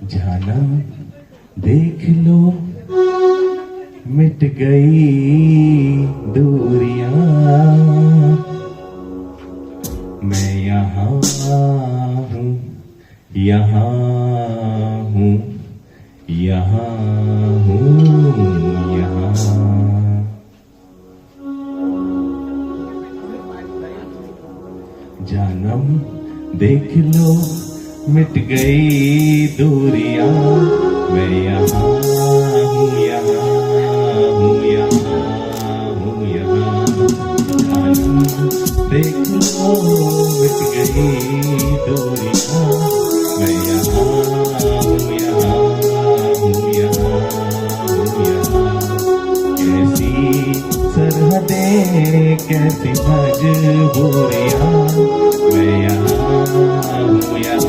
जाना देख लो मिट गई दूरियां, मैं यहाँ हूँ, यहाँ हूँ, यहाँ हूँ, यहाँ। जानम देख लो मिट गई दूरियां, मैं यहाँ हूँ, यहाँ हूँ, यहाँ हूँ, यहाँ। जानम देख लो मिट गई दूरियां, मैं यहाँ हूँ, यहाँ हूँ, यहाँ हूँ, यहाँ। कैसी सरहदें कैसी मजबूरियां, मैं यहाँ हूँ, यहाँ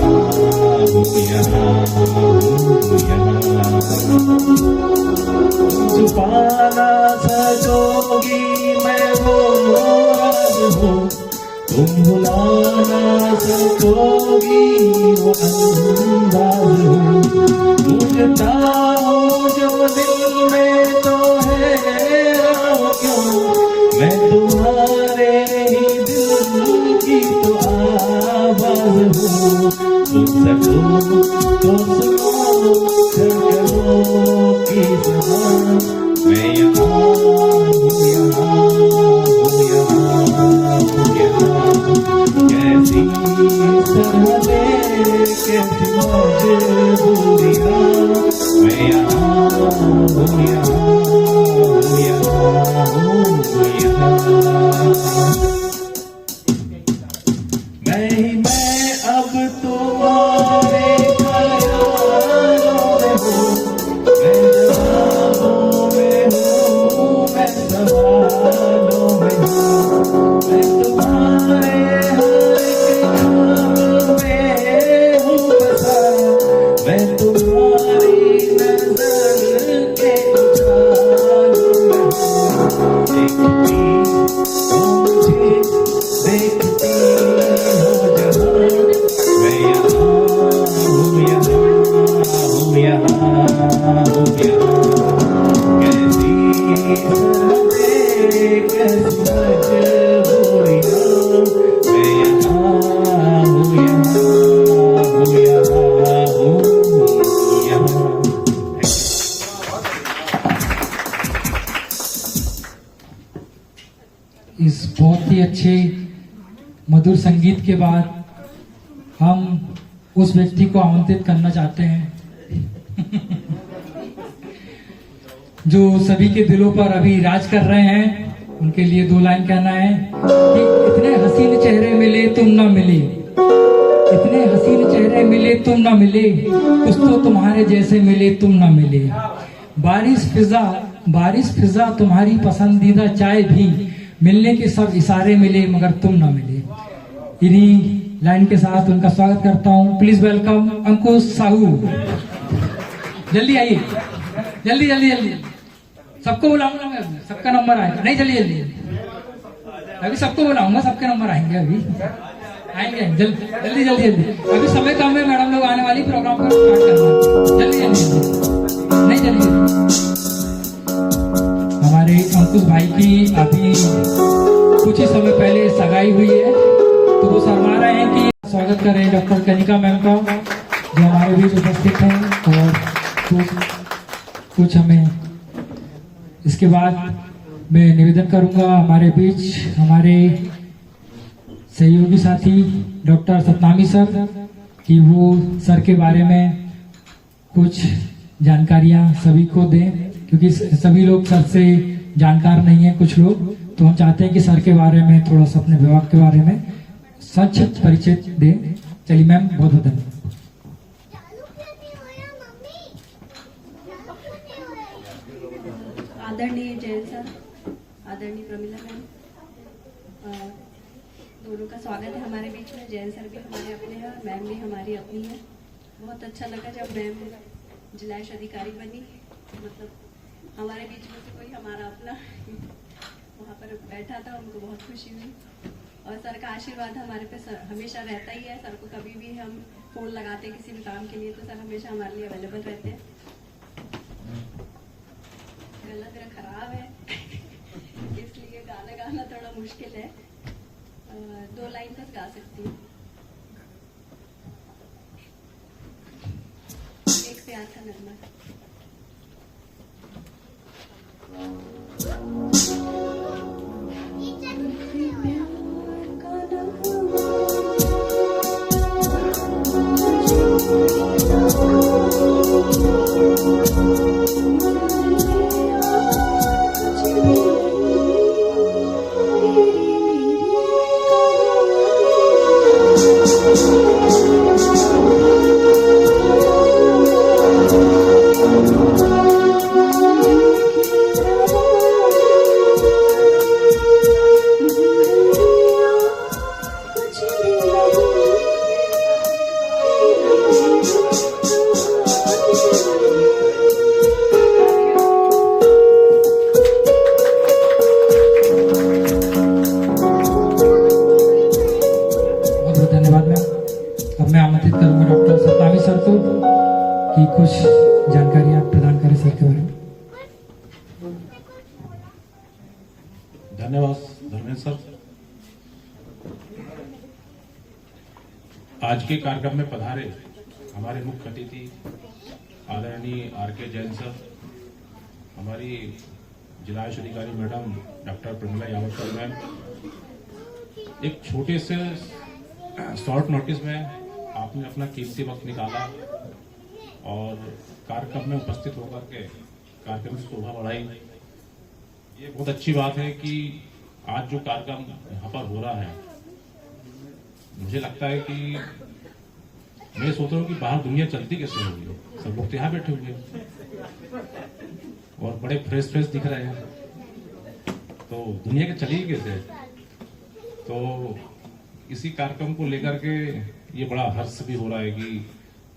हूँ, यहाँ हूँ, यहाँ। छुपा ना सकोगी मैं वो राज हूँ, तुम भुला ना सकोगी वो अंदाज हूँ। पूछता हूँ जो दिल में तो है क्यों, मैं तुम्हारे ही दिल की तो आवाज हूँ। सुन सको तो सुनो धड़कनों की समा, मैं यहाँ हूँ, यहाँ हूँ, यहाँ हूँ, यहाँ। कैसी सरहदें कैसी मजबूरियां, मैं यहाँ हूँ, यहाँ हूँ, यहाँ हूँ, यहाँ। मैं अब तुम्हारे ख्यालों में हूँ, मैं जवानों में हूँ, मैं सवालों में हूँ। मैं तुम्हारे हर एक ख्याल में हूँ बसा, मैं तुम्हारी नजर के उछालों में हूँ। देखती हो मुझे, देखती हो जहाँ, मैं यहाँ हूँ, यहाँ हूँ, यहाँ हूँ, यहाँ। कैसी सरहदें कैसी मजबूरियां, मैं यहाँ हूँ, यहाँ हूँ, यहाँ हूँ, यहाँ। इस बहुत ही अच्छे मधुर संगीत के बाद हम उस व्यक्ति को आमंत्रित करना चाहते हैं जो सभी के दिलों पर अभी राज कर रहे हैं। उनके लिए दो लाइन कहना है कि इतने हसीन चेहरे मिले तुम ना मिले, इतने हसीन चेहरे मिले तुम ना मिले, कुछ तो तुम्हारे जैसे मिले तुम ना मिले। बारिश फिजा तुम्हारी पसंदीदा चाय भी, मिलने के सब इशारे मिले मगर तुम ना मिले। इन्हीं लाइन के साथ उनका स्वागत करता हूं। प्लीज वेलकम अंकुश साहू। जल्दी आइए, जल्दी जल्दी जल्दी। सबको बुलाऊंगा मैं, सबका नंबर आएगा। नहीं जल्दी जल्दी, अभी सबको बुलाऊंगा, सबके नंबर आएंगे, अभी आएंगे। जल्दी जल्दी जल्दी जल्दी, अभी समय कम है, मैडम लोग आने वाली, प्रोग्राम को स्टार्ट करना। जल्दी जल्दी जल्दी, नहीं जल्दी जल्दी। हमारे अंकुश भाई की अभी कुछ ही समय पहले सगाई हुई है, तो वो शर्मा रहे हैं कि स्वागत करें डॉक्टर कनिका मैम का, जो हमारे बीच उपस्थित हैं। और कुछ हमें इसके बाद मैं निवेदन करूंगा हमारे बीच हमारे सहयोगी साथी डॉक्टर सतनामी सर कि वो सर के बारे में कुछ जानकारियां सभी को दें, क्योंकि सभी लोग सर से जानकार नहीं है कुछ लोग, तो हम चाहते हैं कि सर के बारे में थोड़ा सा अपने विभाग के बारे में संक्षिप्त परिचय दें। चलिए मैम, बहुत बहुत धन्यवाद। आदरणीय जैन सर, आदरणीय प्रमिला मैम, दोनों का स्वागत है हमारे बीच में। जैन सर भी हमारे अपने हैं और मैम भी हमारी अपनी है। बहुत अच्छा लगा जब मैम जिलाएश अधिकारी बनी, मतलब हमारे बीच में से कोई हमारा अपना वहाँ पर बैठा था, उनको बहुत खुशी हुई। और सर का आशीर्वाद हमारे पे हमेशा रहता ही है। सर को कभी भी हम फोन लगाते हैं किसी भी काम के लिए तो सर हमेशा हमारे लिए अवेलेबल रहते हैं। गला मेरा खराब है इसलिए गाना गाना थोड़ा मुश्किल है। 2 लाइन बस गा सकती हूँ। एक प्यार का नगमा। कि कुछ जानकारी आप प्रदान करें सर के बारे में। धन्यवाद धर्मेंद्र सर। आज के कार्यक्रम में पधारे हमारे मुख्य अतिथि आदरणीय आर.के. जैन सर, हमारी जिला आयुष अधिकारी मैडम डॉक्टर प्रमिला यावतकर मैम, एक छोटे से शॉर्ट नोटिस में आपने अपना कीमती वक्त निकाला और कार्यक्रम में उपस्थित होकर के कार्यक्रम की शोभा बढ़ाई। ये बहुत अच्छी बात है कि आज जो कार्यक्रम यहाँ पर हो रहा है, मुझे लगता है कि मैं सोच रहा हूँ कि बाहर दुनिया चलती कैसे होगी। सब लोग यहाँ बैठे हुए और बड़े फ्रेश दिख रहे हैं, तो दुनिया के चलेगी कैसे। तो इसी कार्यक्रम को लेकर के ये बड़ा हर्ष भी हो रहा है कि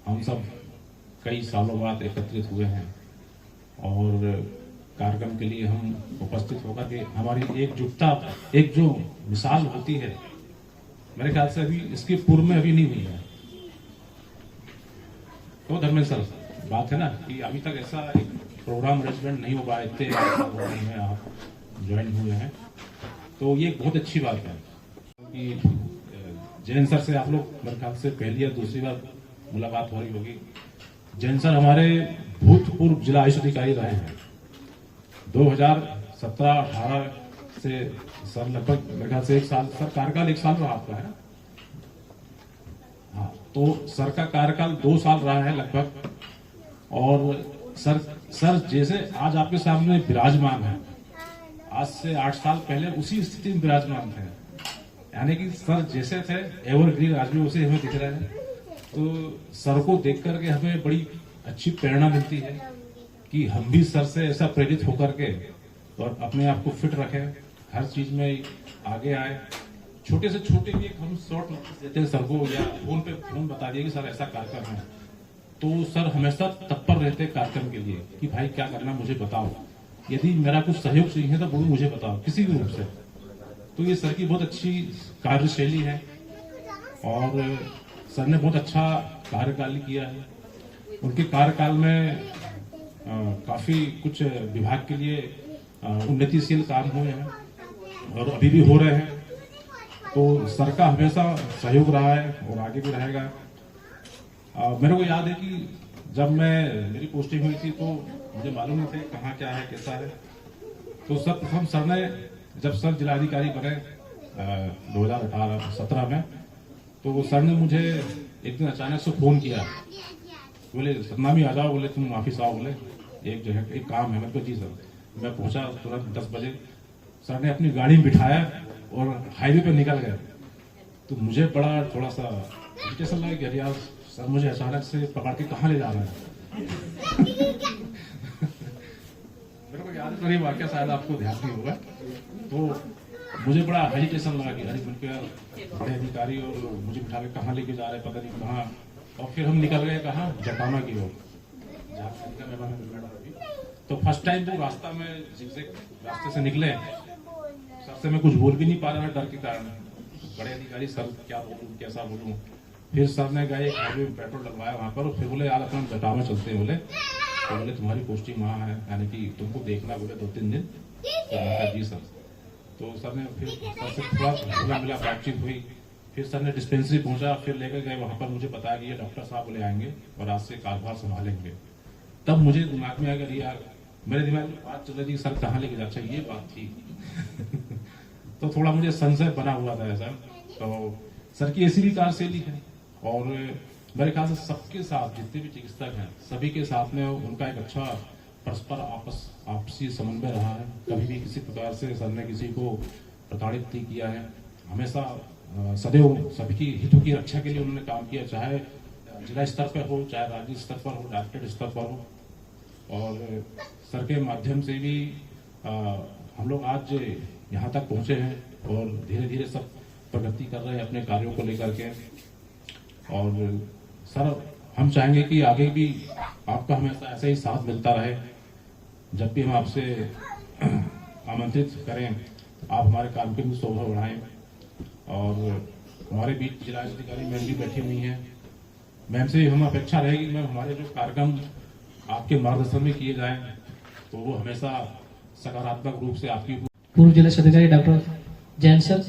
हम सब कई सालों बाद एकत्रित हुए हैं और कार्यक्रम के लिए हम उपस्थित होकर के हमारी एकजुटता, एक जो मिसाल होती है, मेरे ख्याल से अभी इसके पूर्व में अभी नहीं हुई है। तो धर्मेंद्र सर, बात है ना कि अभी तक ऐसा एक प्रोग्राम अरेंजमेंट नहीं हो पाया, इतने में आप ज्वाइन हुए हैं, तो ये बहुत अच्छी बात है कि जैन सर से आप लोग मेरे ख्याल से पहली या दूसरी बार मुलाकात हो रही होगी। जैन सर हमारे भूतपूर्व जिला आयुष अधिकारी रहे हैं। 2017-18 से सर लगभग मेरे ख्याल से 1 साल, सर कार्यकाल 1 साल रहा आपका, है ना? हाँ, तो सर का कार्यकाल 2 साल रहा है लगभग। और सर जैसे आज आपके सामने विराजमान है, आज से 8 साल पहले उसी स्थिति में विराजमान थे, यानी कि सर जैसे थे एवरग्रीन आज भी उसे हमें दिख रहे हैं। तो सर को देख करके हमें बड़ी अच्छी प्रेरणा मिलती है कि हम भी सर से ऐसा प्रेरित होकर के और अपने आप को फिट रखें, हर चीज में आगे आए। छोटे से छोटे भी एक हम शॉर्ट नोटिस देते हैं सर को, या फोन बता दिए कि सर ऐसा कार्यक्रम है, तो सर हमेशा तत्पर रहते हैं कार्यक्रम के लिए कि भाई क्या करना मुझे बताओ, यदि मेरा कुछ सहयोग चाहिए तो वो मुझे बताओ किसी भी रूप से। तो ये सर की बहुत अच्छी कार्यशैली है और सर ने बहुत अच्छा कार्यकाल किया है। उनके कार्यकाल में काफी कुछ विभाग के लिए उन्नतिशील काम हुए हैं और अभी भी हो रहे हैं। तो सर का हमेशा सहयोग रहा है और आगे भी रहेगा। मेरे को याद है कि जब मेरी पोस्टिंग हुई थी तो मुझे मालूम नहीं थे कहाँ क्या है कैसा है। तो सर्वप्रथम सर ने, जब सर जिलाधिकारी बने 2018-17 में, तो सर ने मुझे एक दिन अचानक से फोन किया, बोले सतनामी आ जाओ, बोले तुम ऑफिस आओ, बोले एक जगह एक काम है। मेरे को जी सर, मैं पहुंचा तुरंत 10 बजे। सर ने अपनी गाड़ी में बिठाया और हाईवे पे निकल गए। तो मुझे बड़ा थोड़ा सा इरिटेशन लगा कि यार सर मुझे अचानक से पकड़ के कहाँ ले जा रहे हैं। मेरे को याद नहीं, वाक्य शायद आपको ध्यान नहीं होगा। तो मुझे बड़ा हेजिटेशन लगा कि अरे बड़े अधिकारी और मुझे बिठा के कहाँ लेके जा रहे हैं, पता नहीं कहाँ। और फिर हम निकल गए कहाँ, जटामा की ओर। तो फर्स्ट टाइम वो रास्ता में जिगजैग रास्ते से निकले, सर से मैं कुछ बोल भी नहीं पा रहा था डर के कारण। बड़े अधिकारी सर क्या बोलूँ कैसा बोलूँ। फिर सर ने कहा एक हाईवे में पेट्रोल डलवाया वहाँ पर, फिर बोले यार अपना जटावा चलते हैं बोले, तो बोले तुम्हारी पोस्टिंग वहाँ है, यानी कि तुमको देखना बोले 2-3 दिन। तो मैंने कहा जी सर। तो सर ने फिर सर से थोड़ा मिला मिला बातचीत हुई, फिर सर ने डिस्पेंसरी पहुंचा, फिर लेकर गए वहाँ पर, मुझे बताया कि ये डॉक्टर साहब बोले आएंगे और आज से कार्यभार संभालेंगे। तब मुझे दिमाग में अगर यार मेरे दिमाग में बात चल रही थी सर कहाँ लेके जाते, ये बात थी तो थोड़ा मुझे संशय बना हुआ था ऐसा। तो सर की ऐसी भी कार्यशैली है और मेरे ख्याल से सबके साथ जितने भी चिकित्सक हैं सभी के साथ में उनका एक अच्छा परस्पर आपसी समन्वय रहा है। कभी भी किसी प्रकार से सर ने किसी को प्रताड़ित नहीं किया है, हमेशा सदैव सबकी हितों की रक्षा के लिए उन्होंने काम किया, चाहे जिला स्तर पर हो, चाहे राज्य स्तर पर हो, डायरेक्टरेट स्तर पर हो। और सर के माध्यम से भी हम लोग आज यहाँ तक पहुंचे हैं और धीरे धीरे सब प्रगति कर रहे हैं अपने कार्यों को लेकर के। और सर हम चाहेंगे कि आगे भी आपका हमेशा ऐसा ही साथ मिलता रहे। जब भी हम आपसे आमंत्रित करें आप हमारे कार्यक्रम की शोभा बढ़ाएं। और हमारे बीच जिला अधिकारी मैम भी बैठी हुई हैं, मैम से हम अपेक्षा रहेगी मैम हमारे जो कार्यक्रम आपके मार्गदर्शन में किए जाएं तो वो हमेशा सकारात्मक रूप से आपकी। पूर्व जिला अधिकारी डॉक्टर जैन सर,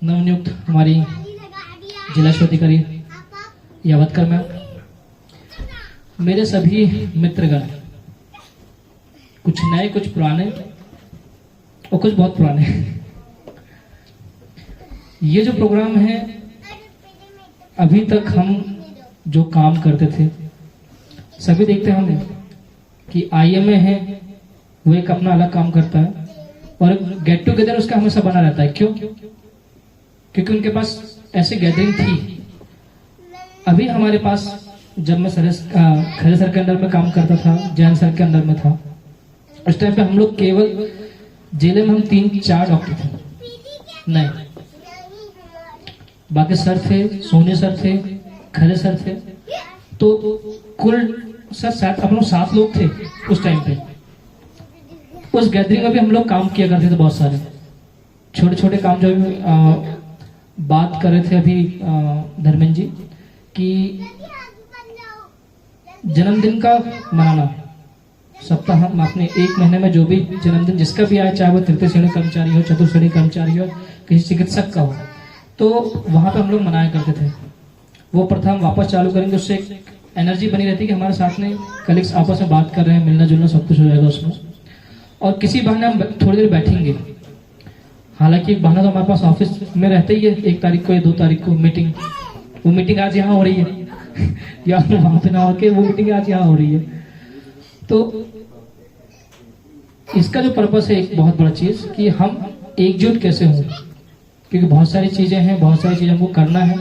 नवनियुक्त हमारी जिला अधिकारी यावतकर मैम, मेरे सभी मित्रगण, कुछ नए कुछ पुराने और कुछ बहुत पुराने। ये जो प्रोग्राम है अभी तक हम जो काम करते थे सभी देखते हैं हम कि IMA है वो एक अपना अलग काम करता है और गेट टुगेदर उसका हमेशा बना रहता है। क्यों? क्योंकि उनके पास ऐसी गैदरिंग थी। अभी हमारे पास जब मैं खरे सर के अंडर में काम करता था, जैन सर के अंडर में था, उस टाइम पे हम लोग केवल जिले में हम 3-4 डॉक्टर थे, नहीं बाकी सर थे, सोनी सर थे, खरे सर थे, तो कुल सर हम लोग 7 लोग थे उस टाइम पे। उस गैदरिंग में भी हम लोग काम किया करते थे, बहुत सारे छोटे छोटे काम। जो बात कर रहे थे अभी धर्मेंद्र जी कि जन्मदिन का मनाना, सप्ताह हम अपने 1 महीने में जो भी जन्मदिन जिसका भी आए, चाहे वो तृतीय श्रेणी कर्मचारी हो, चतुर्थ श्रेणी कर्मचारी हो, किसी चिकित्सक का हो, तो वहां पे हम लोग मनाया करते थे। वो प्रथा हम वापस चालू करेंगे, उससे एक एनर्जी बनी रहती है कि हमारे साथ में कलीग्स आपस में बात कर रहे हैं, मिलना जुलना सब कुछ हो जाएगा उसमें। और किसी बहाने हम थोड़ी देर बैठेंगे, हालांकि एक बहाना तो हमारे पास ऑफिस में रहता ही है, 1 तारीख को या 2 तारीख को मीटिंग, वो मीटिंग आज यहाँ हो रही है या वहां पे ना होके वो मीटिंग आज यहाँ हो रही है। तो इसका जो पर्पस है एक बहुत बड़ा चीज कि हम एकजुट कैसे हों, क्योंकि बहुत सारी चीजें हैं, बहुत सारी चीजें हमको करना है,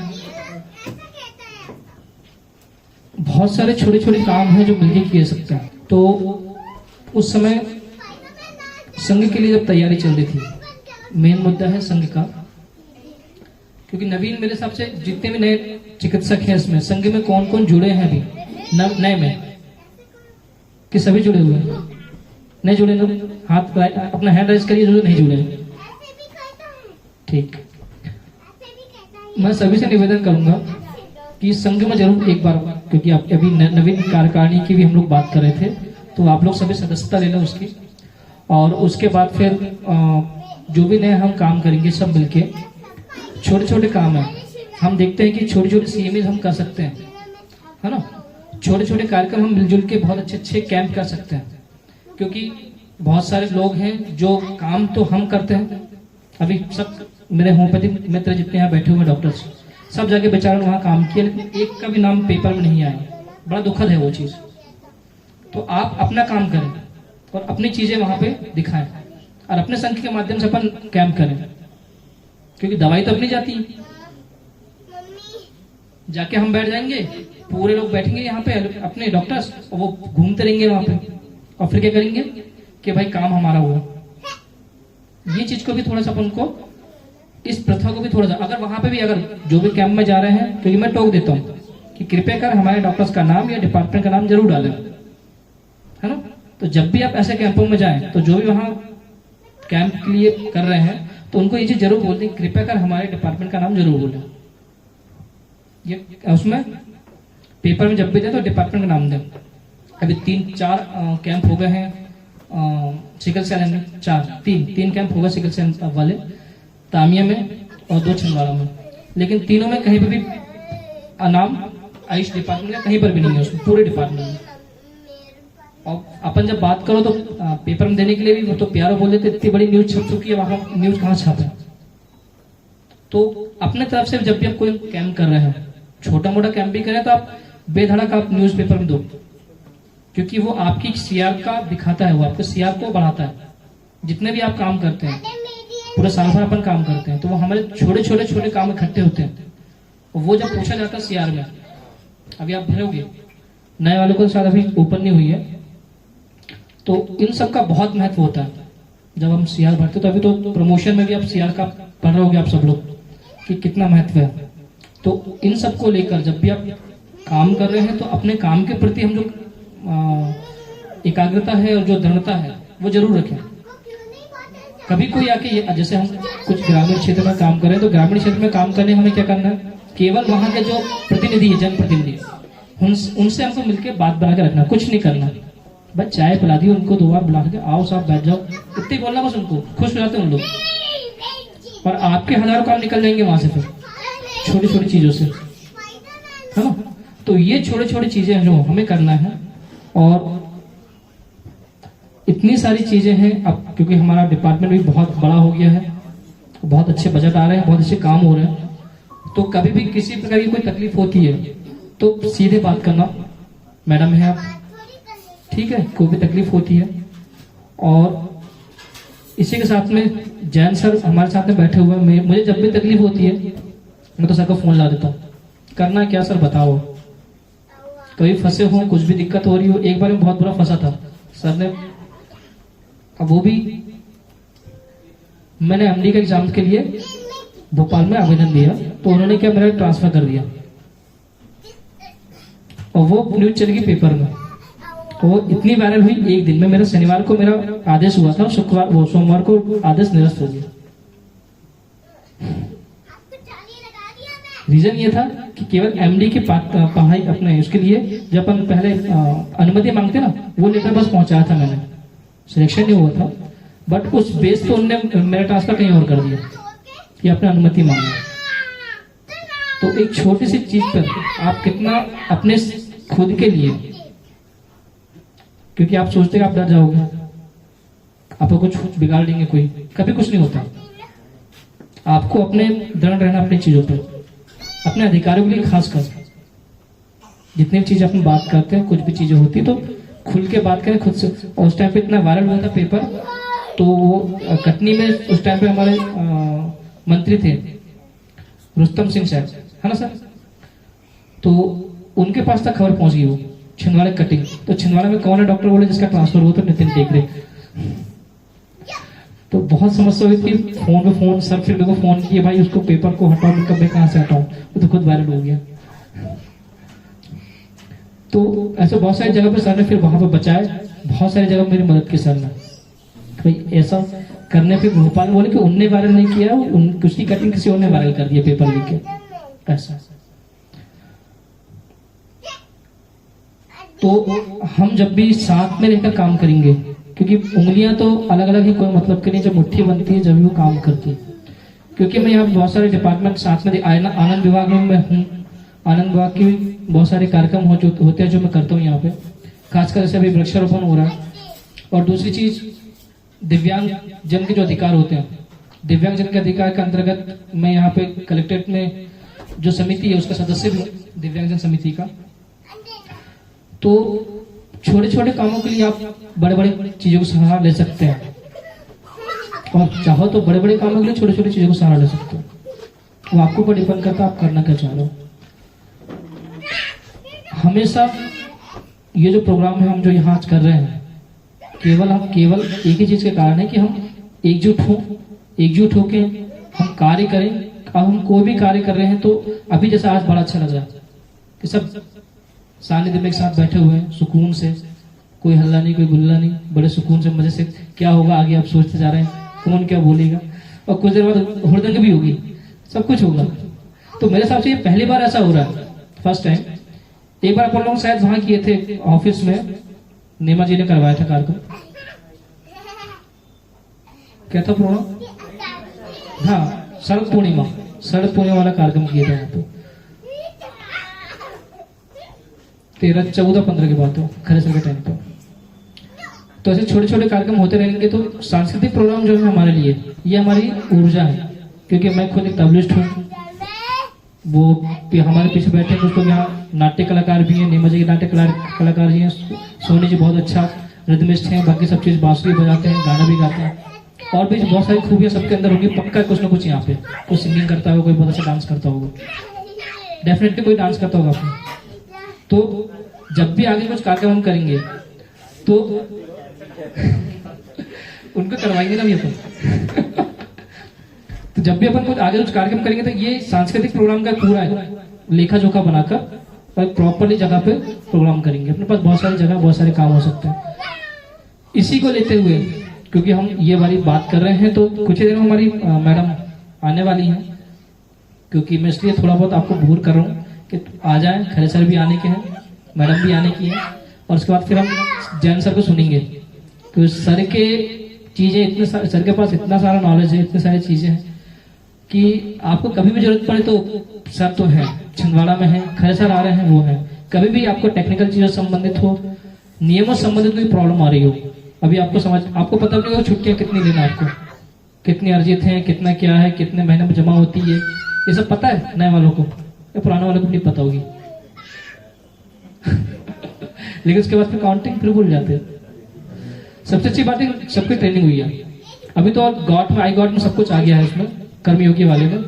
बहुत सारे छोटे छोटे काम हैं जो मिलकर किए सकते हैं। तो उस समय संघ के लिए जब तैयारी चल रही थी, मेन मुद्दा है संघ का, क्योंकि नवीन मेरे हिसाब से जितने भी नए चिकित्सक हैं इसमें संघ में कौन कौन जुड़े हैं अभी नए में, कि सभी जुड़े हुए हैं? नहीं जुड़े ना, हाथ अपना हैंड राइज करिए जो नहीं जुड़े। ठीक, मैं सभी से निवेदन करूंगा कि संघ में जरूर एक बार, क्योंकि आप अभी नवीन कार्यकारिणी की भी हम लोग बात कर रहे थे, तो आप लोग सभी सदस्यता ले लें उसकी, और उसके बाद फिर जो भी नए हम काम करेंगे सब मिलके। छोटे छोटे काम है, हम देखते हैं कि छोटे छोटे CMEs हम कर सकते हैं, है ना, छोटे छोटे कार्यक्रम हम मिलजुल के बहुत अच्छे अच्छे कैंप कर सकते हैं, क्योंकि बहुत सारे लोग हैं जो काम तो हम करते हैं। अभी सब मेरे होम्योपैथिक मित्र जितने यहाँ बैठे हुए डॉक्टर्स सब जाके बेचारों ने वहाँ काम किया, लेकिन एक का भी नाम पेपर में नहीं आया। बड़ा दुखद है वो चीज। तो आप अपना काम करें और अपनी चीजें वहां पे दिखाएं और अपने संघ के माध्यम से अपन कैंप करें, क्योंकि दवाई तो अपनी जाती है। जाके हम बैठ जाएंगे, पूरे लोग बैठेंगे यहाँ पे अपने डॉक्टर्स, और वो घूमते रहेंगे वहां पे, और फिर क्या करेंगे कि भाई काम हमारा हुआ। ये चीज को भी थोड़ा सा अपन को, इस प्रथा को भी थोड़ा सा, अगर वहां पे भी अगर जो भी कैंप में जा रहे हैं, क्योंकि मैं टोक देता हूँ कि कृपया कर हमारे डॉक्टर्स का नाम या डिपार्टमेंट का नाम जरूर डालें, है ना। तो जब भी आप ऐसे कैंपों में जाएं तो जो भी वहां कैंप के लिए कर रहे हैं तो उनको ये चीज जरूर बोल दें, कृपया कर हमारे डिपार्टमेंट का नाम जरूर बोलें। ये उसमें पेपर में जब भी दें तो डिपार्टमेंट का नाम दें। अभी 3-4 कैंप हो गए हैं सिकल सेल में, तीन कैंप हो गए सिकल सेल वाले, तामिया में और 2 छिंदवाड़ा में, लेकिन तीनों में कहीं पर भी नाम आयुष डिपार्टमेंट का कहीं पर भी नहीं है उसमें, पूरे डिपार्टमेंट में। और अपन जब बात करो तो पेपर में देने के लिए भी वो तो प्यारा बोल देते, इतनी बड़ी न्यूज छप चुकी है, वहां न्यूज कहाँ छापे। तो अपने तरफ से जब भी आप कोई कैंप कर रहे हैं, छोटा मोटा कैंप भी करें, तो आप बेधड़क आप न्यूज पेपर में दो, क्योंकि वो आपकी सीआर का दिखाता है, वो आपके सीआर को बढ़ाता है। जितने भी आप काम करते हैं, पूरे साल भर अपन काम करते हैं, तो वो हमारे छोटे काम इकट्ठे होते हैं, और वो जब पूछा जाता है सीआर में, अभी आप भरोगे, नए वालों को शायद अभी ओपन नहीं हुई है, तो इन सब का बहुत महत्व होता है। जब हम सीआर भरते तो अभी तो प्रमोशन में भी आप सीआर का पढ़ रहे होगे आप सब लोग कि कितना महत्व है। तो इन सब को लेकर जब भी आप काम कर रहे हैं तो अपने काम के प्रति हम जो एकाग्रता है और जो दृढ़ता है वो जरूर रखें। कभी कोई आके, जैसे हम कुछ ग्रामीण क्षेत्र में काम कर रहे हैं, तो ग्रामीण क्षेत्र में काम करने हमें क्या करना है, केवल वहां के जो प्रतिनिधि है, जनप्रतिनिधि, उनसे हमको मिलकर बात बना के रखना, कुछ नहीं करना। बस चाय पिला दी उनको, 2 बार बुला के आओ साहब बैठ जाओ, इतने बोलना बस, उनको खुश हो जाते हैं उन लोग, और आपके हजारों काम निकल जाएंगे वहां से, फिर छोटी छोटी चीजों से, है ना। तो ये छोटी छोटी चीजें जो हमें करना है, और इतनी सारी चीजें हैं अब, क्योंकि हमारा डिपार्टमेंट भी बहुत बड़ा हो गया है, बहुत अच्छे बजट आ रहे हैं, बहुत अच्छे काम हो रहे हैं, तो कभी भी किसी प्रकार की कोई तकलीफ होती है तो सीधे बात करना, मैडम है आप, ठीक है, कोई भी तकलीफ होती है। और इसी के साथ में जैन सर हमारे साथ में बैठे हुए हैं, मुझे जब भी तकलीफ होती है मैं तो सर को फोन ला देता हूँ, करना क्या सर बताओ, कभी फंसे हो, कुछ भी दिक्कत हो रही हो। एक बार में बहुत बुरा फंसा था सर ने, अब वो भी मैंने एमडी के एग्जाम के लिए भोपाल में आवेदन दिया, तो उन्होंने क्या मेरा ट्रांसफर कर दिया, और वो न्यूज चलेगी पेपर में, वो इतनी वायरल हुई एक दिन में। मेरा शनिवार को मेरा आदेश हुआ था, सोमवार को आदेश निरस्त हो गया। रीजन ये था कि केवल एमडी की पढ़ाई अपने उसके लिए जब अपन पहले अनुमति मांगते ना, वो लेटर बस पहुंचाया था मैंने, सिलेक्शन नहीं हुआ था, बट उस बेस पे उनने मेरा ट्रांसफर कहीं और कर दिया कि अपने अनुमति मांगी। तो एक छोटी सी चीज पर आप कितना अपने खुद के लिए, क्योंकि आप सोचते हैं आप डर जाओगे, आपको कुछ बिगाड़ देंगे कोई, कभी कुछ नहीं होता। आपको अपने दृढ़ रहना अपनी चीजों पर, अपने अधिकारियों के लिए खासकर जितनी भी चीज अपन बात करते हैं, कुछ भी चीजें होती तो खुल के बात करें खुद से। और उस टाइम पे इतना वायरल हुआ था पेपर, तो वो कटनी में उस टाइम पे हमारे मंत्री थे रुस्तम सिंह साहब, है ना सर, तो उनके पास तक खबर पहुंच गई वो छिंदवाड़ा कटिंग। तो छिंदवाड़ा में कौन है डॉक्टर बोले जिसका ट्रांसफर हुआ, तो नितिन टेकरे। तो बहुत समस्या हुई थी, फोन पे फोन, सर फिर मेरे को फोन किए, भाई उसको पेपर को हटाओ, मैं कहां से हटाऊं, वो तो खुद वायरल हो गया। तो ऐसे बहुत सारी जगह पे सर ने फिर वहां पे बचाए, बहुत सारी जगह मेरी मदद की सर ने। भाई ऐसा करने पे भोपाल बोले कि उनने वायरल नहीं किया, उसकी कटिंग किसी और ने वायरल कर दिया पेपर लिख के, ऐसा। तो हम जब भी साथ में रहकर काम करेंगे, क्योंकि उंगलियां तो अलग अलग ही, कोई मतलब की नहीं, जब मुट्ठी बनती है जब वो काम करती है। क्योंकि मैं यहाँ बहुत सारे डिपार्टमेंट साथ में, आनंद विभाग में मैं हूँ, आनंद विभाग की बहुत सारे कार्यक्रम होते हैं जो मैं करता हूँ यहाँ पे, खासकर जैसे अभी वृक्षारोपण हो रहा है। और दूसरी चीज, दिव्यांग जन के जो अधिकार होते हैं, दिव्यांग जन के अधिकार के अंतर्गत मैं यहाँ पे कलेक्ट्रेट में जो समिति है उसका सदस्य भी हूँ, दिव्यांगजन समिति का। तो छोटे छोटे कामों के लिए आप बड़े बड़े चीजों को सहारा ले सकते हैं, और चाहो तो बड़े बड़े कामों के लिए छोटी छोटी चीजों को सहारा ले सकते हो। वो आपको ऊपर डिपेंड करता है आप करना क्या चाह रहे हो। हमेशा ये जो प्रोग्राम है हम जो यहाँ आज कर रहे हैं, केवल एक ही चीज के कारण है कि हम एकजुट होके हम कार्य करें। अब हम कोई भी कार्य कर रहे हैं तो अभी जैसा आज बड़ा अच्छा लग रहा है कि सब सानिध्य में एक साथ बैठे हुए हैं, सुकून से, कोई हल्ला नहीं, कोई गुल्ला नहीं, बड़े सुकून से, मजे से। क्या होगा आगे आप सोचते जा रहे हैं, कौन क्या बोलेगा, और कुछ देर बाद हुड़दंग भी होगी, सब कुछ होगा। तो मेरे हिसाब से ये पहली बार ऐसा हो रहा है, फर्स्ट टाइम। एक बार अपन लोग शायद वहां किए थे ऑफिस में, नेमा जी ने करवाया था कार्यक्रम, क्या था प्रोग्राम? हाँ, शरद पूर्णिमा वाला कार्यक्रम किया था यहाँ पे 13, 14, 15 की बात हो, खरेसर के टाइम पर। तो ऐसे छोटे छोटे कार्यक्रम होते रहेंगे। तो सांस्कृतिक प्रोग्राम जो है हमारे लिए ये हमारी ऊर्जा है, क्योंकि मैं खुद एक तबलिस्ट हूँ, वो हमारे पीछे बैठे हैं कुछ लोग यहाँ नाट्य कलाकार भी हैं, नेमा जी के नाट्य कलाकार जी हैं, सोनी जी बहुत अच्छा रिदमिस्ट हैं, बाकी सब चीज बांसुरी बजाते हैं, गाना भी गाते हैं, और भी बहुत सारी खूबियां सबके अंदर होगी, पक्का कुछ ना कुछ यहाँ पे। कोई सिंगिंग करता होगा, कोई बहुत अच्छा डांस करता होगा, डेफिनेटली कोई डांस करता होगा आपने। तो जब भी आगे कुछ कार्यक्रम हम करेंगे तो उनको करवाएंगे ना भी अपन। तो जब भी अपन कुछ आगे कुछ कार्यक्रम करेंगे तो ये सांस्कृतिक प्रोग्राम का पूरा लेखा जोखा बनाकर और प्रॉपरली जगह पे प्रोग्राम करेंगे। अपने पास बहुत सारी जगह, बहुत सारे काम हो सकते हैं। इसी को लेते हुए, क्योंकि हम ये वाली बात कर रहे हैं, तो कुछ ही देर में हमारी मैडम आने वाली हैं, क्योंकि मैं इसलिए थोड़ा बहुत आपको भूर कर रहा हूँ कि आ जाए। खरे सर भी आने के हैं, मैडम भी आने की है, और उसके बाद फिर हम जैन सर को सुनेंगे, क्योंकि सर के चीजें इतने सर के पास इतना सारा नॉलेज है, इतनी सारी चीजें हैं कि आपको कभी भी जरूरत पड़े तो सर तो है, छिंदवाड़ा में है, खरे सर आ रहे हैं, वो है। कभी भी आपको टेक्निकल चीजों से संबंधित हो, नियमों से संबंधित कोई प्रॉब्लम आ रही हो, अभी आपको पता नहीं हो छुट्टियां कितनी लेना, आपको कितनी अर्जित है, कितना क्या है, कितने महीने में जमा होती है, ये सब पता है नए वालों को या पुराने वालों को नहीं पता होगी। लेकिन उसके बाद फिर काउंटिंग फिर भूल जाते हैं। सबसे अच्छी बात है सबकी ट्रेनिंग हुई है। अभी तो गॉट में, आई गॉट में सब कुछ आ गया है, उसमें कर्मयोगी वाले में,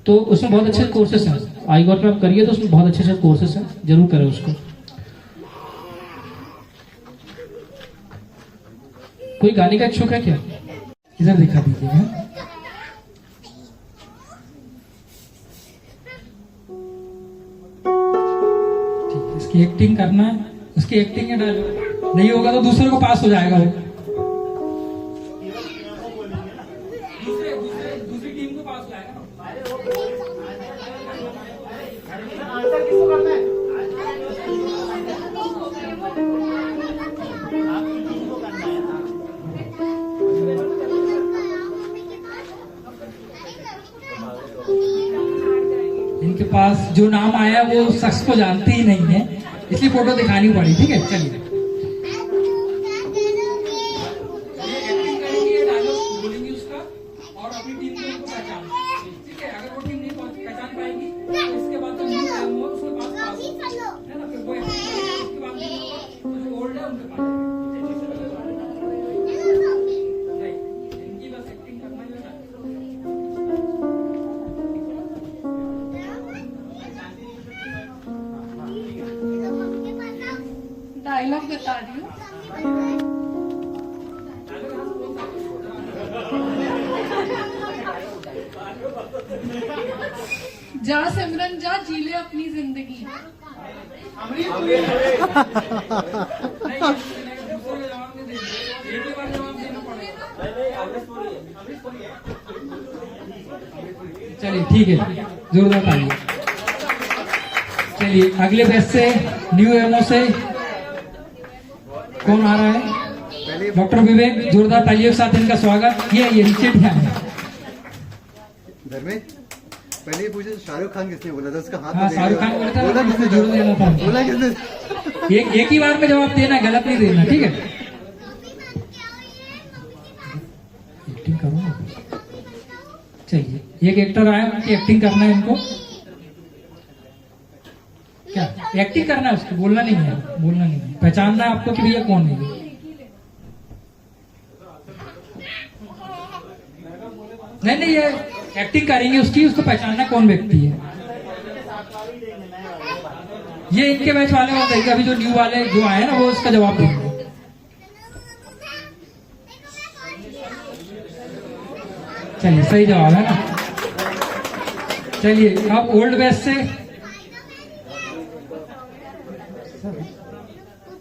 तो उसमें बहुत अच्छे कोर्सेस हैं। आई गॉट में आप करिए तो उसमें बहुत अच्छे अच्छे कोर्सेस हैं, जरूर करें उसको। कोई गाने का इच्छुक है क्या? इधर दिखा दीजिए। ठीक, इसकी एक्टिंग करना है, उसकी एक्टिंग के डायलॉग नहीं होगा तो दूसरे को पास हो जाएगा वो। दूसरी टीम को पास हो जाएगा। इनके पास जो नाम आया वो शख्स को जानते ही नहीं है, इसलिए फोटो दिखानी पड़ी। ठीक है, चलिए। ये डायलॉग बोलेंगे उसका, और अपनी टीम को उनको पहचान, ठीक है। अगर वो टीम नहीं पहचान पाएगी तो इसके बाद तो न्यू है, उसके पास है ना, फिर वो उसके बाद जो ओल्ड है उनके पास। इनकी बस एक्टिंग करना ही है। डायलॉग बता दियो। जा सिमरन जा, जी ले अपनी जिंदगी। चलिए ठीक है, जोरदार ताली। चलिए अगले बैच से न्यू एमओ से कौन आ रहा है? डॉक्टर विवेक। जोरदार तालियों के साथ इनका स्वागत। ये नीचे ध्यान है। धर्मेश, पहले ये पूछे शाहरुख खान किसने बोला था? उसका हाथ हाँ, शाहरुख खान बोला था, बोला किसने? जोर देना था। बोला किसने? एक ही बार में जवाब देना, गलत नहीं देना, ठीक है। एक्टिंग करो ना। चलिए, एक एक्टर आया, उनकी एक्टिंग करना है इनको। क्या एक्टिंग करना है उसको, बोलना नहीं है, बोलना नहीं है, पहचानना है आपको कि भैया कौन है। नहीं, ये एक्टिंग करेंगे उसकी, उसको पहचानना कौन व्यक्ति है। ये इनके बैच वाले बताएंगे, अभी जो न्यू वाले जो आए ना वो उसका जवाब देंगे। चलिए, सही जवाब है ना। चलिए, अब ओल्ड बैच से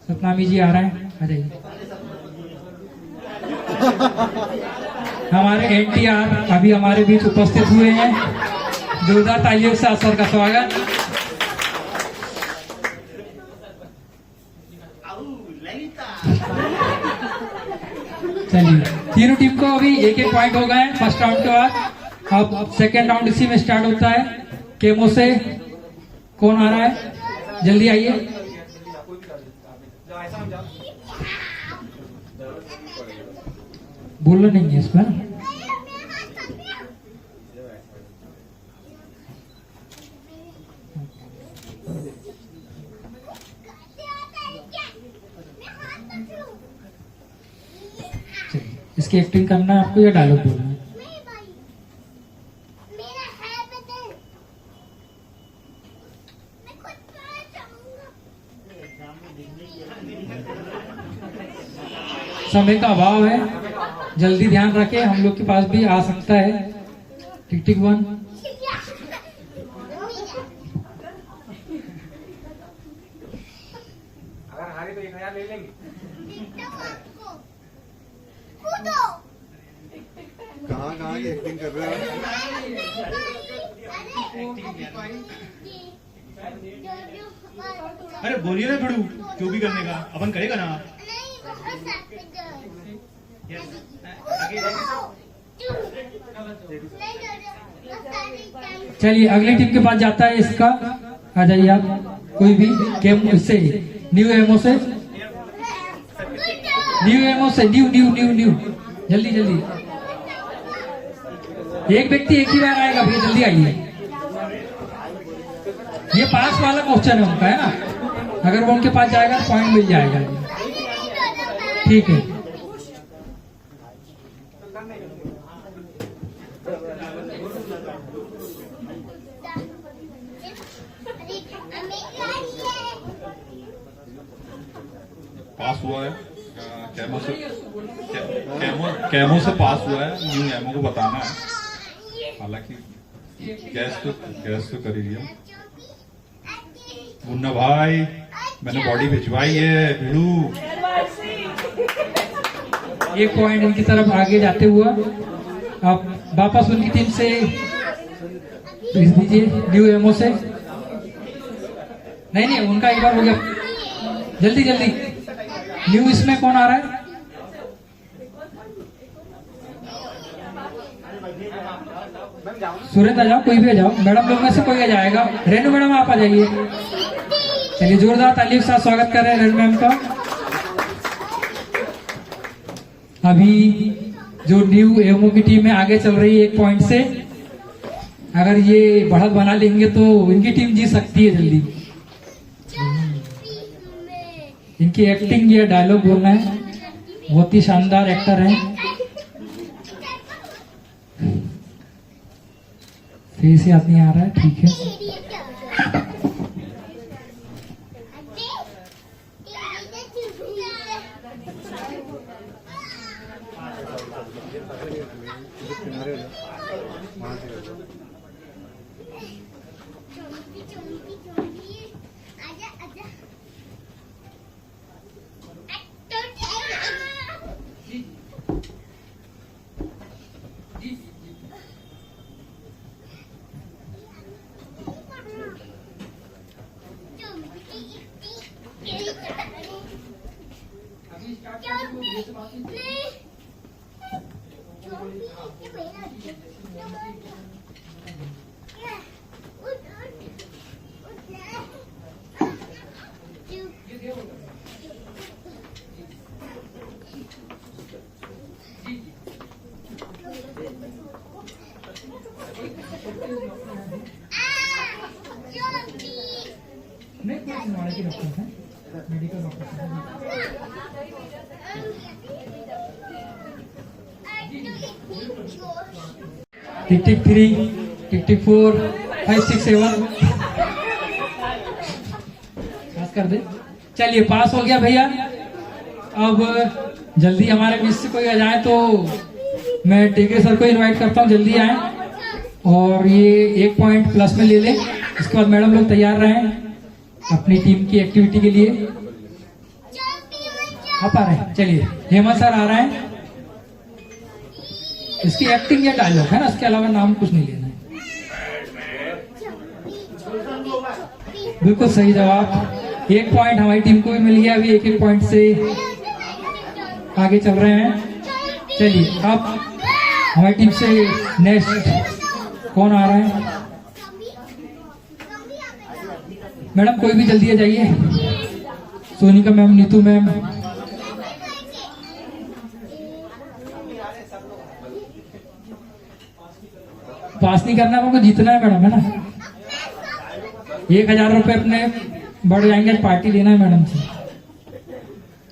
सतनामी जी आ रहे हैं, आ जाइए। हमारे NTR अभी हमारे बीच उपस्थित हुए हैं। जोरदार तालियों से सर का स्वागत। चलिए, तीनों टीम को अभी एक एक पॉइंट हो गए फर्स्ट राउंड के बाद। अब सेकेंड राउंड इसी में स्टार्ट होता है। केमो से कौन आ रहा है? जल्दी आइए। बोलना नहीं है इसमें। चलिए, इसकी एक्टिंग करना है आपको या डायलॉग बोलना है? समय का अभाव है, जल्दी ध्यान रखें। हम लोग के पास भी आ सकता है। टिक टिक 1। अगर हारे तो 1000 ले लेंगे। कहाँ की एक्टिंग कर रहे हो? अरे बोलिए ना भिड़ू, क्यों भी करने का, अपन करेगा ना। चलिए, अगली टीम के पास जाता है इसका। आ जाइए आप, कोई भी केमो से, न्यू एमओ से, न्यू जल्दी जल्दी। एक व्यक्ति एक ही बार आएगा भैया, जल्दी आइए। ये पास वाला क्वेश्चन है उनका, है ना? अगर वो उनके पास जाएगा तो पॉइंट मिल जाएगा। ठीक है। पास हुआ है कैमो से पास हुआ है। न्यू एमओ को बताना है। हालांकि गैस तो कर ही दिया। मुन्ना भाई, मैंने बॉडी भिजवाई है। भिड़ू एक पॉइंट इनकी तरफ आगे जाते हुआ। अब वापस उनकी टीम से भेज दीजिए, न्यू एमओ से। नहीं उनका एक बार हो गया। जल्दी जल्दी। न्यू इसमें कौन आ रहा है? सुरेंद्र आ जाओ, कोई भी आ जाओ। मैडम लोग में से कोई आ जाएगा। रेनू मैडम आप आ जाइए। चलिए, जोरदार तालियों के साथ स्वागत कर रहे हैं रेनू मैम का। अभी जो न्यू एमओ की टीम है आगे चल रही है 1 पॉइंट से। अगर ये बढ़त बना लेंगे तो इनकी टीम जीत सकती है जल्दी। इनकी एक्टिंग या डायलॉग बोलना है, बहुत ही शानदार एक्टर हैं। फेस याद नहीं आ रहा है, ठीक है। किनारे वहां से मेडिकल डॉक्टर टिक टिक 3, टिक टिक 4, 5, 6, 7 पास कर दे। चलिए, पास हो गया भैया। अब जल्दी हमारे बीच से कोई आ जाए तो मैं टेके सर को इनवाइट करता हूँ, जल्दी आए और ये 1 पॉइंट प्लस में ले लें। इसके बाद मैडम लोग तैयार रहें अपनी टीम की एक्टिविटी के लिए। आप आ रहे हैं? चलिए, हेमंत सर आ रहे हैं। इसकी एक्टिंग या डायलॉग है ना, इसके अलावा नाम कुछ नहीं लेना है। बिल्कुल सही जवाब। 1 पॉइंट हमारी टीम को भी मिल गया। अभी 1-1 पॉइंट से आगे चल रहे हैं। चलिए अब हमारी टीम से नेक्स्ट कौन आ रहा है? मैडम कोई भी जल्दी आ जाइए। Sonika ma'am, Neetu ma'am. Pass नहीं करना, हमको जीतना है मैडम, है ना। 1000 रुपए अपने बढ़ जाएंगे, पार्टी लेना है मैडम से।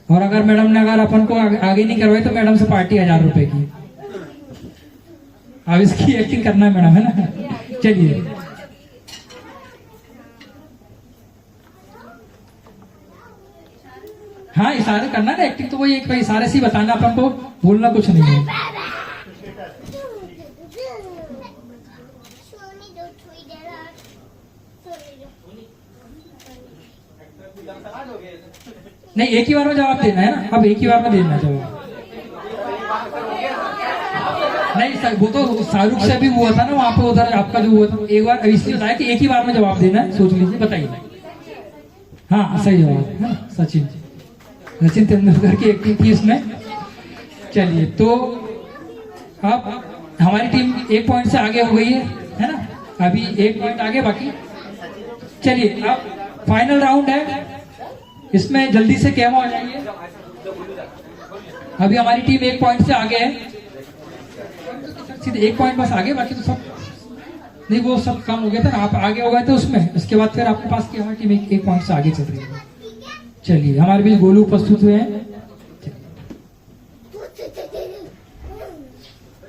और अगर मैडम ने अपन को आगे नहीं करवाई तो मैडम से पार्टी 1000 रुपए की। अब इसकी एक्टिंग करना है मैडम, है ना। चलिए हाँ, इशारे करना ना, एक्टिंग तो वही एक भाई इशारे से ही बताना, अपन को बोलना कुछ नहीं है। नहीं, एक ही बार में जवाब देना है ना। अब एक ही बार में देना जवाब। नहीं सर, वो तो शाहरुख से भी हुआ था ना वहां पे, उधर आपका जो हुआ था एक बार। इसलिए बताया कि एक ही बार में जवाब देना है। सोच लीजिए, बताइए। हाँ सही जवाब है ना, सचिन तेंदुलकर की एक्टिंग थी इसमें। चलिए तो अब हमारी टीम 1 पॉइंट से आगे हो गई है ना। अभी 1 पॉइंट आगे बाकी। चलिए अब फाइनल राउंड है, इसमें जल्दी से कैमो आ जाइए। अभी हमारी टीम 1 पॉइंट से आगे है। सीधे 1 पॉइंट बस आगे, बाकी तो सब नहीं, वो सब कम हो गया था ना। आप आगे हो गए थे उसमें, उसके बाद फिर आपके पास की हमारी टीम 1 पॉइंट से आगे चल रही है। चलिए हमारे बीच गोलू उपस्थित हुए हैं।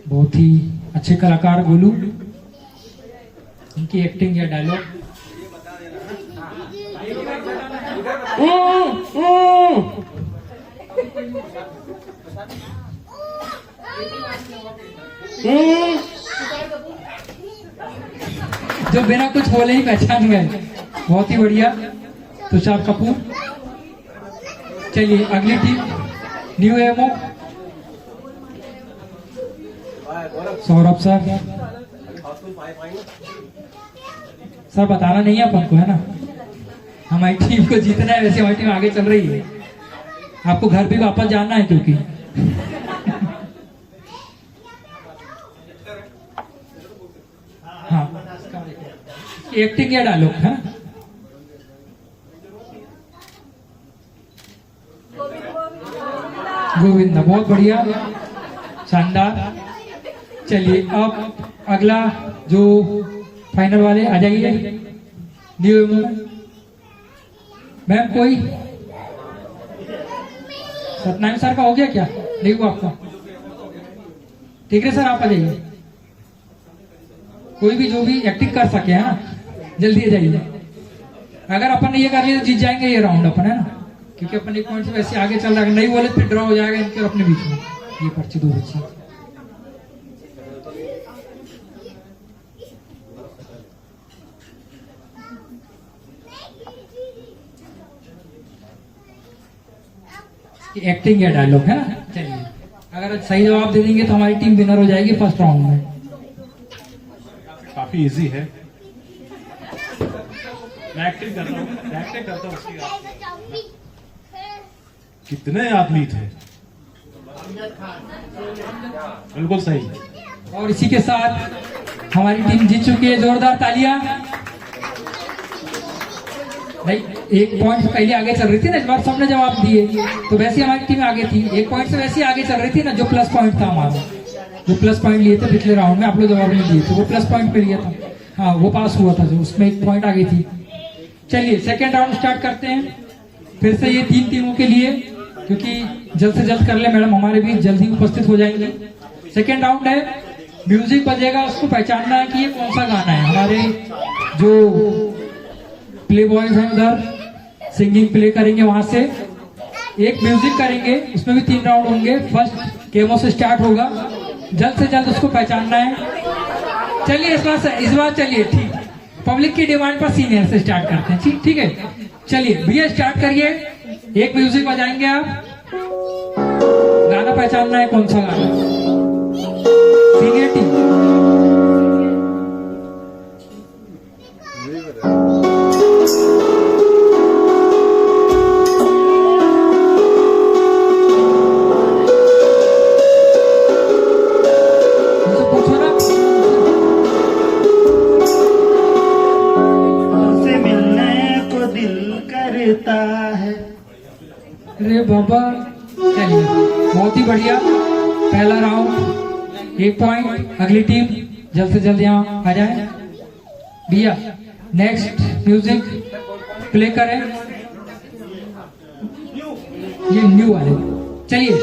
बहुत ही अच्छे कलाकार गोलू, उनकी एक्टिंग या डायलॉग। जो बिना कुछ बोले ही पहचान गए, बहुत ही बढ़िया। तुषार कपूर। चलिए अगली team new MO, Saurabh sir. Sir बताना नहीं है अपन को, है ना। हमारी टीम को जीतना है, वैसे हमारी टीम आगे चल रही है। आपको घर भी वापस जाना है क्योंकि हाँ, एक्टिंग या डायलॉग है ना। गोविंदा, बहुत बढ़िया, शानदार। चलिए अब अगला जो फाइनल वाले आ जाइए। न्यू मैम कोई सतनारायण सर का हो गया क्या? नहीं हुआ आपका? ठीक है सर, आप आ जाइए। कोई भी जो भी एक्टिंग कर सके, है ना, जल्दी आ जाइए। अगर अपन ने ये कर लिया तो जीत जाएंगे ये राउंड अपन, है ना, क्योंकि अपन 1 पॉइंट से वैसे आगे चल रहा है। नहीं बोले फिर ड्रॉ हो जाएगा इनके अपने बीच में। ये पर्ची 2 बच्चे। एक्टिंग या डायलॉग है ना। चलिए अगर सही जवाब दे देंगे तो हमारी टीम विनर हो जाएगी फर्स्ट राउंड में। काफी इजी है। मैं एक्टिंग करता हूँ उसकी। कितने आदमी थे? बिल्कुल सही। और इसी के साथ हमारी टीम जीत चुकी है। जोरदार तालियां। भाई 1 पॉइंट से पहले आगे चल रही थी ना, इस बार सबने जवाब दिए तो वैसे हमारी टीम आगे थी। 1 पॉइंट से वैसे आगे चल रही थी ना, जो प्लस पॉइंट था हमारा, जो प्लस पॉइंट लिए थे पिछले राउंड में, आप लोग जवाब नहीं दिए थे, वो प्लस पॉइंट पे लिया था। हाँ वो पास हुआ था, जो उसमें 1 पॉइंट आगे थी। चलिए सेकेंड राउंड स्टार्ट करते हैं फिर से। ये 3 टीमों के लिए, क्योंकि जल्द से जल्द कर ले मैडम, हमारे बीच जल्द ही उपस्थित हो जाएंगे। सेकेंड राउंड है, म्यूजिक बजेगा, उसको पहचानना है कि ये कौन सा गाना है। हमारे जो प्ले बॉयज हैं उधर सिंगिंग प्ले करेंगे, वहां से एक म्यूजिक करेंगे, उसमें भी 3 राउंड होंगे। फर्स्ट केमो से स्टार्ट होगा, जल्द से जल्द उसको पहचानना है। चलिए इस बार चलिए, ठीक, पब्लिक की डिमांड पर सीनियर से स्टार्ट करते हैं। ठीक है, चलिए भैया स्टार्ट करिए। एक म्यूजिक बजाएंगे आप, गाना पहचानना है कौन सा गाना। Senior team. उनसे पूछो ना। उनसे मिलने को दिल करता है। अरे बाबा, चलिए बहुत ही बढ़िया। पहला राउंड 1 पॉइंट। अगली टीम जल्द से जल्द यहाँ आ जाए। भैया नेक्स्ट म्यूजिक प्ले करें। ये न्यू वाले, चलिए।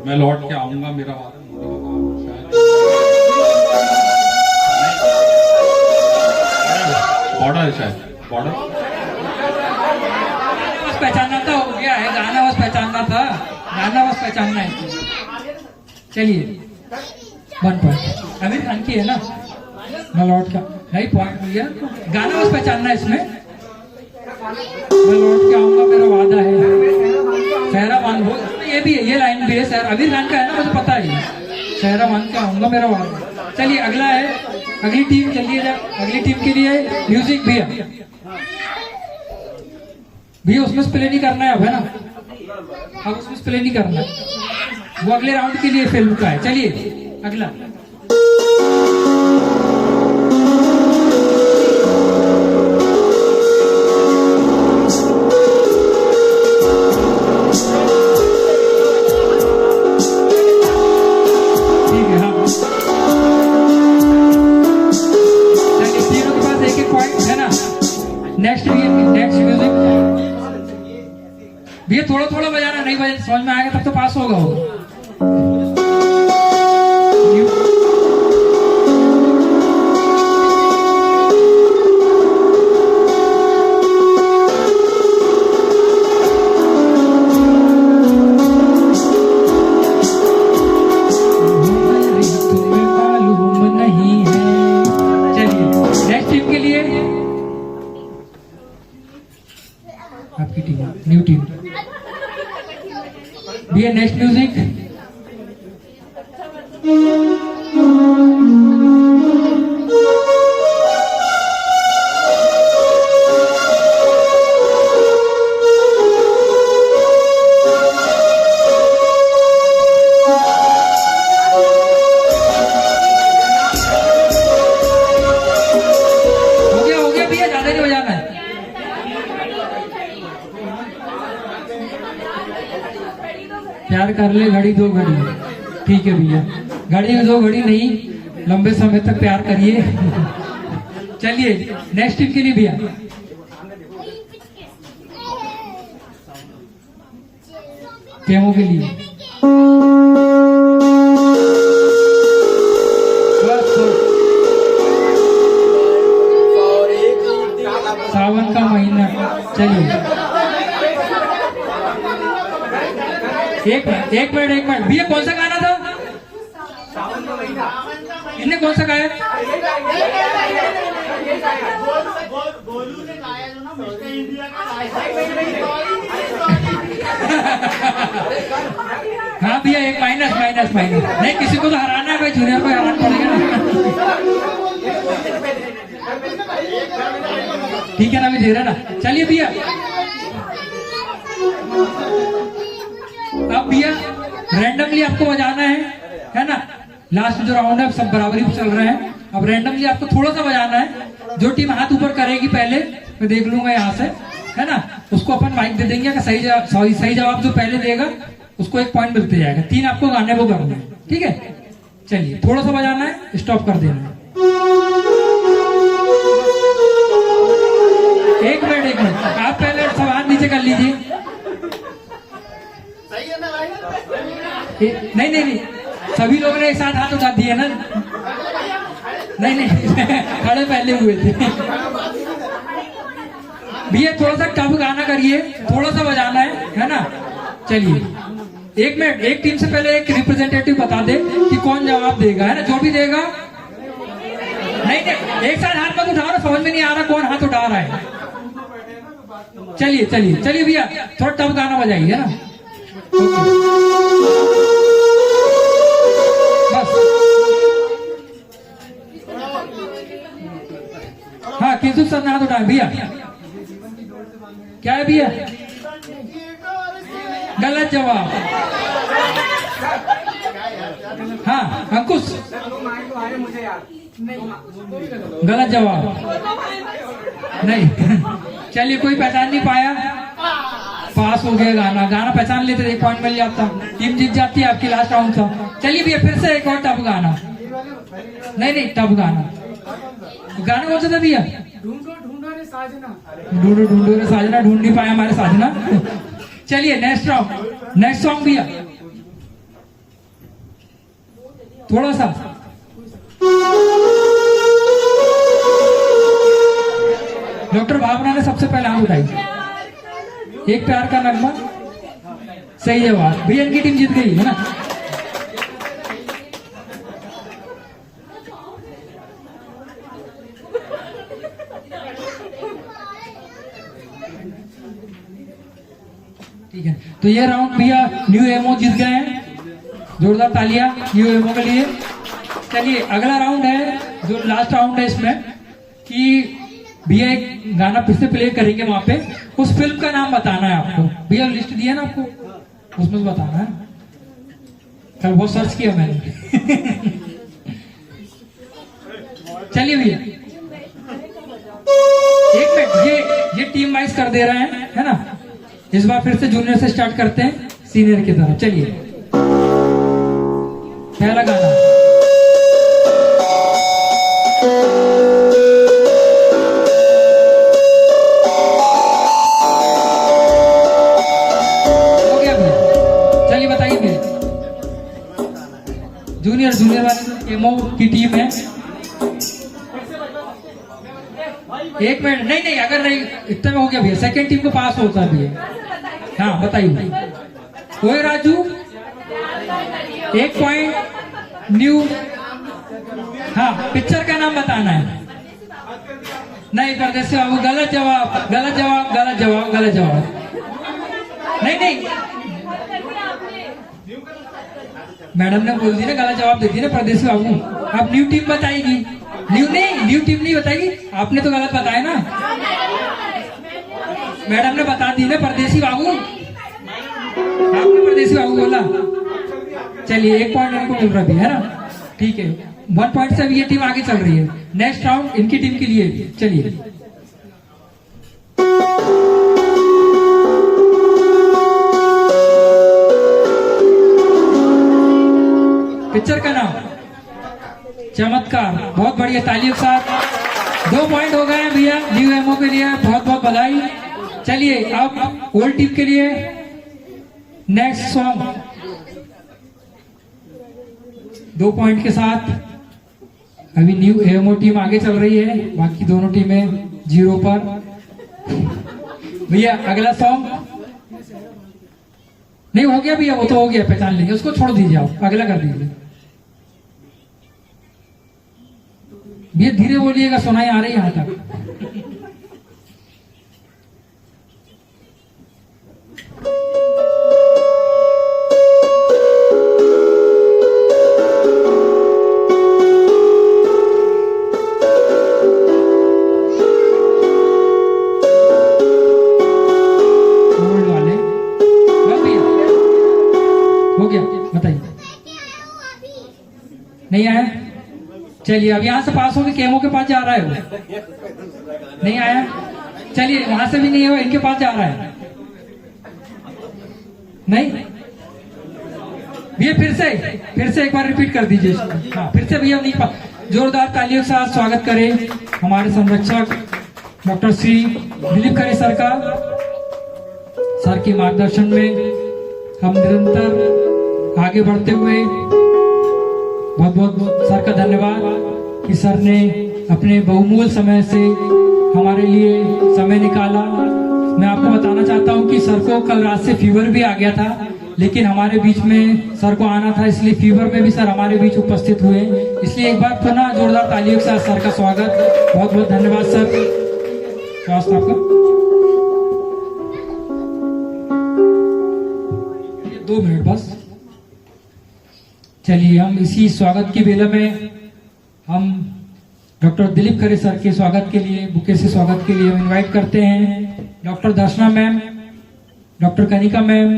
मैं लौट के आऊंगा, मेरा बॉर्डर है शायद, बॉर्डर बस पहचानना था, हो गया है। गाना बस पहचानना था, गाना बस पहचानना है। चलिए 1 पॉइंट आमिर खान की है ना, मैं लौट का नहीं पॉइंट भैया। गाना बस पहचानना है इसमें। मैं लौट के आऊंगा, मेरा वादा है। सहरा मान वो ये भी है, ये लाइन भी है। सर आमिर खान का है ना, मुझे पता है। सहरा मान के आऊंगा, मेरा वादा। चलिए अगला है, अगली टीम चलिए जा। अगली टीम के लिए म्यूजिक भैया। भैया उसमें प्ले नहीं करना है अब, है ना? अब उसमें प्ले नहीं करना है, वो अगले राउंड के लिए फिल्म का है। चलिए अगला। ठीक है, हाँ चलिए, तीनों के पास एक पॉइंट है ना। नेक्स्ट म्यूजिक भैया थोड़ा थोड़ा बजाना, नहीं बजा समझ में आएगा तब तो पास होगा वो। तुम्हें मालूम नहीं है। चलिए नेक्स्ट टीम के लिए, आपकी टीम न्यू टीम भैया। नेक्स्ट म्यूजिक हो गया भैया, ज्यादा नहीं बजाना है। प्यार कर ले घड़ी दो घड़ी, ठीक है भैया। घड़ी दो घड़ी नहीं, लंबे समय तक प्यार करिए। चलिए नेक्स्ट टीम के लिए भैया। टेमो के लिए सावन का महीना। चलिए एक मिनट भैया, कौन सा गाना था? इनने कौन सा गाया? गोलू ने गाया जो ना मिस्टर इंडिया का। हाँ भैया, एक माइनस नहीं, किसी को तो हराना है भाई, जूनियर को हराना पड़ेगा ना। ठीक है ना, अभी दे रहा ना। चलिए भैया, अब भैया रैंडमली आपको बजाना है ना। लास्ट जो राउंड है सब बराबरी पे चल रहे हैं। अब रैंडमली आपको थोड़ा सा बजाना है। जो टीम हाथ ऊपर करेगी पहले, मैं देख लूंगा यहाँ से, है ना, उसको अपन माइक दे देंगे। कि सही जवाब जो पहले देगा उसको 1 पॉइंट मिलते जाएगा। 3 आपको गाने वो करना है, ठीक है। चलिए थोड़ा सा बजाना है, स्टॉप कर देना है। एक मिनट आप पहले सब हाथ नीचे कर लीजिए। सही है ना भाई? नहीं, सभी लोगों ने एक साथ हाथ उठा दिए ना। नहीं खड़े पहले हुए थे। भैया थोड़ा सा टफ गाना करिए, थोड़ा सा बजाना है ना। चलिए एक मिनट, एक टीम से पहले एक रिप्रेजेंटेटिव बता दे कि कौन जवाब देगा, है ना? जो भी देगा, नहीं नहीं, एक साथ हाथ मत उठा रहा, समझ में नहीं आ रहा कौन हाथ उठा रहा है। चलिए चलिए चलिए भैया, थोड़ा टफ गाना बजाइए, है ना? ओके। बस हाँ, किसु सर ने हाथ उठाए भैया। क्या है भैया? गलत जवाब। हाँ अंकुश, गलत जवाब नहीं। चलिए, कोई पहचान नहीं पाया, पास हो गया गाना। गाना पहचान लेते 1 पॉइंट मिल जाता, टीम जीत जाती है आपकी। लास्ट राउंड था। चलिए भैया, फिर से एक और टफ गाना। नहीं नहीं, टफ गाना। गाना कौन सा था भैया? ढूंढो ढूंढो रे साजना, ढूंढ नहीं पाया हमारे साजना। चलिए नेक्स्ट राउंड, नेक्स्ट सॉन्ग भैया। थोड़ा सा डॉक्टर भावना ने सबसे पहले हाथ उठाई। एक प्यार का नगमा, सही जवाब भैया। इनकी टीम जीत गई, है ना? ठीक है, तो ये राउंड भैया न्यू एमओ जीत गए हैं। जोरदार तालियां न्यू एमओ के लिए। चलिए, अगला राउंड है, जो लास्ट राउंड है इसमें, कि भैया एक गाना फिर से प्ले करेंगे वहां पे। उस फिल्म का नाम बताना है आपको। भैया लिस्ट दिया ना आपको, उसमें बताना है। कल बहुत सर्च किया मैंने। चलिए भैया, एक मिनट, ये टीम वाइज कर दे रहे हैं, है ना? इस बार फिर से जूनियर से स्टार्ट करते हैं सीनियर की तरफ। चलिए, पहला गाना। हो गया भैया? चलिए बताइए भैया। जूनियर वाले एमओ की टीम है। एक मिनट, नहीं नहीं, अगर नहीं इतना में हो गया भैया, सेकंड टीम को पास होता है भैया। हाँ बताइए। ओए राजू, 1 पॉइंट न्यू। हाँ, पिक्चर का नाम बताना है। नहीं, परदेसी बाबू, गलत जवाब, गलत जवाब, गलत जवाब, गलत जवाब। नहीं नहीं, मैडम ने बोल दी ना, गलत जवाब दे दी ना परदेसी बाबू। अब न्यू टीम बताएगी। न्यू टीम नहीं बताएगी, आपने तो गलत बताया ना। मैडम ने बता दी ना परदेसी बाबू, आपने परदेसी बाबू बोला। चलिए, 1 पॉइंट इनको मिल रहा है ना? ठीक है, 1 पॉइंट से अभी ये टीम आगे चल रही है। नेक्स्ट राउंड इनकी टीम के लिए। चलिए, पिक्चर का नाम चमत्कार। बहुत बढ़िया, तालियों के साथ 2 पॉइंट हो गए भैया न्यू एमओ के लिए। बहुत बहुत बधाई। चलिए, अब ओल्ड टीम के लिए नेक्स्ट सॉन्ग। 2 पॉइंट के साथ अभी न्यू एमओ टीम आगे चल रही है, बाकी दोनों टीमें 0 पर। भैया अगला सॉन्ग नहीं हो गया भैया, वो तो हो गया, पहचान लेंगे उसको, छोड़ दीजिए आप, अगला कर दीजिए भैया। धीरे बोलिएगा, सुनाई आ रही है यहां तक। नहीं आया? चलिए, अब यहाँ से पास होके केमो के पास जा रहा है वो। नहीं आया? चलिए, वहां से भी नहीं हुआ, इनके पास जा रहा है। नहीं भैया, फिर से एक बार रिपीट कर दीजिए। हाँ, फिर से भैया नहीं पास। जोरदार तालियों के साथ स्वागत करें हमारे संरक्षक डॉक्टर श्री दिलीप खरे सर का। सर के मार्गदर्शन में हम निरंतर आगे बढ़ते हुए, बहुत बहुत सर का धन्यवाद कि सर ने अपने बहुमूल्य समय से हमारे लिए समय निकाला। मैं आपको बताना चाहता हूं कि सर को कल रात से फीवर भी आ गया था, लेकिन हमारे बीच में सर को आना था, इसलिए फीवर में भी सर हमारे बीच उपस्थित हुए। इसलिए एक बार पुनः जोरदार तालियों के साथ सर का स्वागत। बहुत बहुत धन्यवाद सर। स्वागत आपका। 2 मिनट बस। चलिए हम इसी स्वागत की बेला में हम डॉक्टर दिलीप खरे सर के स्वागत के लिए, बुके से स्वागत के लिए इनवाइट करते हैं doctor Darshana ma'am, doctor Kanika ma'am,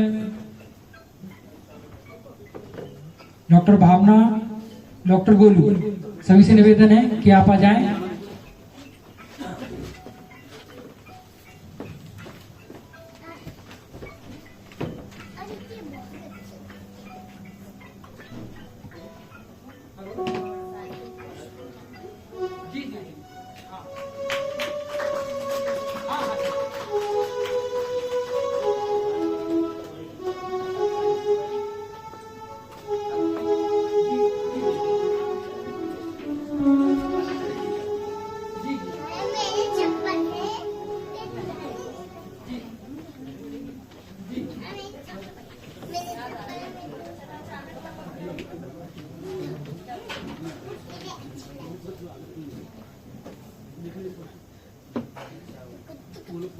doctor Bhavna, doctor Golu, सभी से निवेदन है कि आप आ जाएं।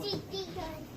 चीटी